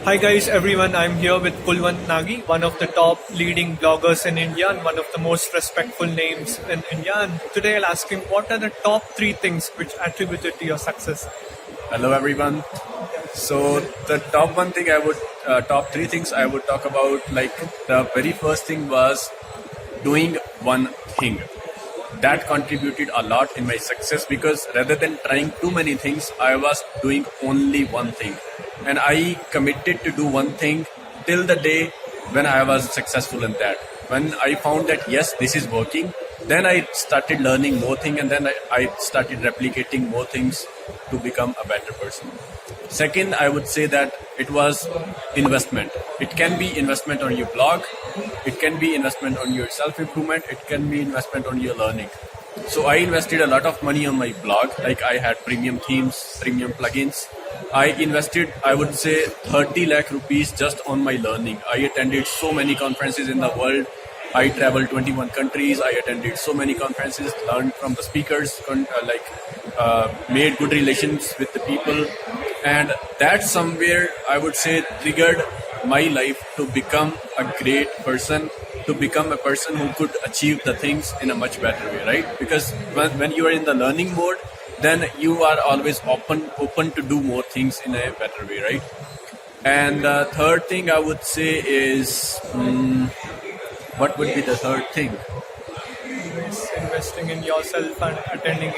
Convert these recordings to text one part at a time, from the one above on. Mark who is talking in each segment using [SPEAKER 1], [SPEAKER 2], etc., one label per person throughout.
[SPEAKER 1] Hi guys, everyone. I'm here with Kulwant Nagi, one of the top leading bloggers in India and one of the most respectful names in India. And today I'll ask him what are the top three things which attributed to your success.
[SPEAKER 2] Hello everyone. So the top three things I would talk about, like the very first thing was doing one thing. That contributed a lot in my success because rather than trying too many things, I was doing only one thing. And I committed to do one thing till the day when I was successful in that. When I found that yes, this is working, then I started learning more things and then I started replicating more things to become a better person. Second, I would say that it was investment. It can be investment on your blog, it can be investment on your self-improvement, it can be investment on your learning. So I invested a lot of money on my blog, like I had premium themes, premium plugins. I invested, I would say, 30 lakh rupees just on my learning. I attended so many conferences in the world. I traveled 21 countries. I attended so many conferences, learned from the speakers, made good relations with the people. And that somewhere, I would say, triggered my life to become a great person, to become a person who could achieve the things in a much better way, right? Because when you are in the learning mode, then you are always open to do more things in a better way, right? And the third thing I would say is, what would be the third thing?
[SPEAKER 1] Investing in yourself and attending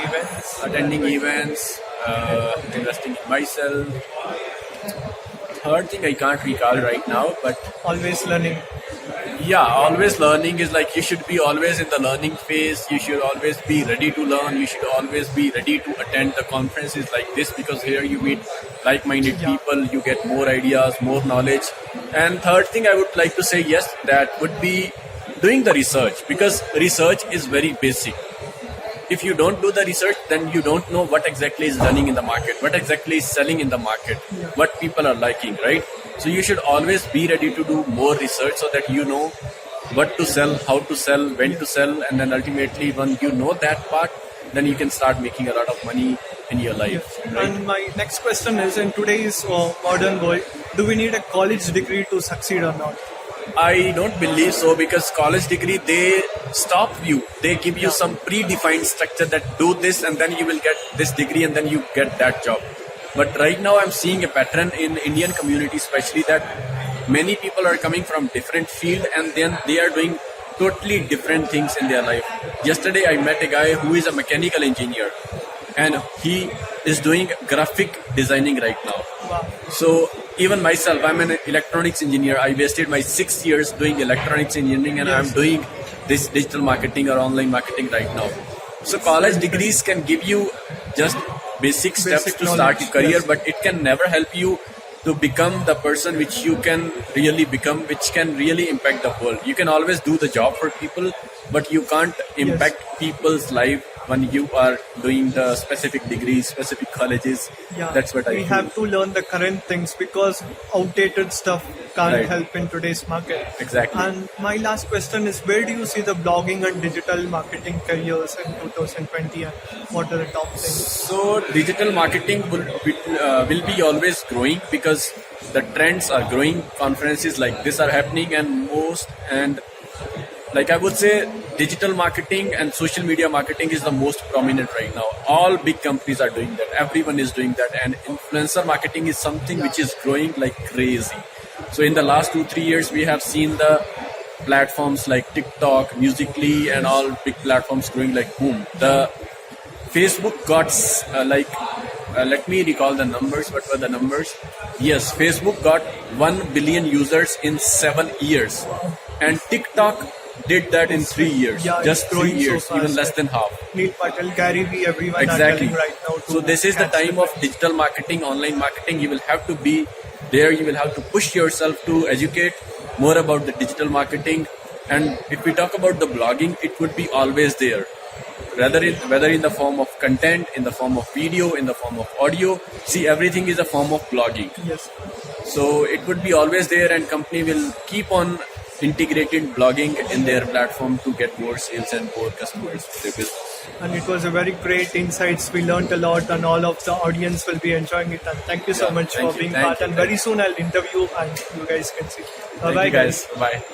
[SPEAKER 1] events.
[SPEAKER 2] Investing in myself. Third thing I can't recall right now, but
[SPEAKER 1] Always learning.
[SPEAKER 2] yeah, always learning is like you should be always in the learning phase. You should always be ready to learn. You should always be ready to attend the conferences like this because here you meet like-minded people. You get more ideas, more knowledge. And third thing I would like to say, yes, that would be doing the research because research is very basic. If you don't do the research, then you don't know what exactly is running in the market, what exactly is selling in the market, what people are liking, right? So you should always be ready to do more research so that you know what to sell, how to sell, when to sell, and then ultimately when you know that part, then you can start making a lot of money in your life. Right?
[SPEAKER 1] And my next question is, in today's modern world, do we need a college degree to succeed or not?
[SPEAKER 2] I don't believe so because college degree, they stop you. They give you some predefined structure that do this and then you will get this degree and then you get that job. But right now I'm seeing a pattern in Indian community especially that many people are coming from different field and then they are doing totally different things in their life. Yesterday I met a guy who is a mechanical engineer and he is doing graphic designing right now.
[SPEAKER 1] Wow.
[SPEAKER 2] So even myself, I'm an electronics engineer. I wasted my 6 years doing electronics engineering and I'm doing this digital marketing or online marketing right now. So college degrees can give you just basic steps to start your career, but it can never help you to become the person which you can really become, which can really impact the world. You can always do the job for people, but you can't impact people's life when you are doing the specific degrees, specific colleges.
[SPEAKER 1] Yeah,
[SPEAKER 2] that's what
[SPEAKER 1] we have to learn the current things because outdated stuff can't help in today's market.
[SPEAKER 2] Exactly.
[SPEAKER 1] And my last question is, where do you see the blogging and digital marketing careers in 2020 and what are the top things?
[SPEAKER 2] So digital marketing will be always growing because the trends are growing. Conferences like this are happening and like I would say digital marketing and social media marketing is the most prominent right now. All big companies are doing that. Everyone is doing that. And influencer marketing is something which is growing like crazy. So in the last 2-3 years, we have seen the platforms like TikTok, Musical.ly and all big platforms growing like boom. The Facebook got let me recall the numbers. What were the numbers? Yes, Facebook got 1 billion users in 7 years. And TikTok did that in 3 years, just 3 years, so even less than half.
[SPEAKER 1] Neil Patel, Gary Vee, everyone
[SPEAKER 2] exactly.
[SPEAKER 1] are telling right now.
[SPEAKER 2] So this is the time of digital marketing, online marketing. You will have to be there. You will have to push yourself to educate more about the digital marketing. And if we talk about the blogging, it would be always there. Whether in the form of content, in the form of video, in the form of audio. See, everything is a form of blogging.
[SPEAKER 1] Yes.
[SPEAKER 2] So it would be always there and company will keep on integrating blogging in their platform to get more sales and more customers for their business.
[SPEAKER 1] And it was a very great insights. We learned a lot, and all of the audience will be enjoying it. And thank you so much for being part. And very soon I'll interview, and you guys can see. Bye,
[SPEAKER 2] Thank you guys. Bye.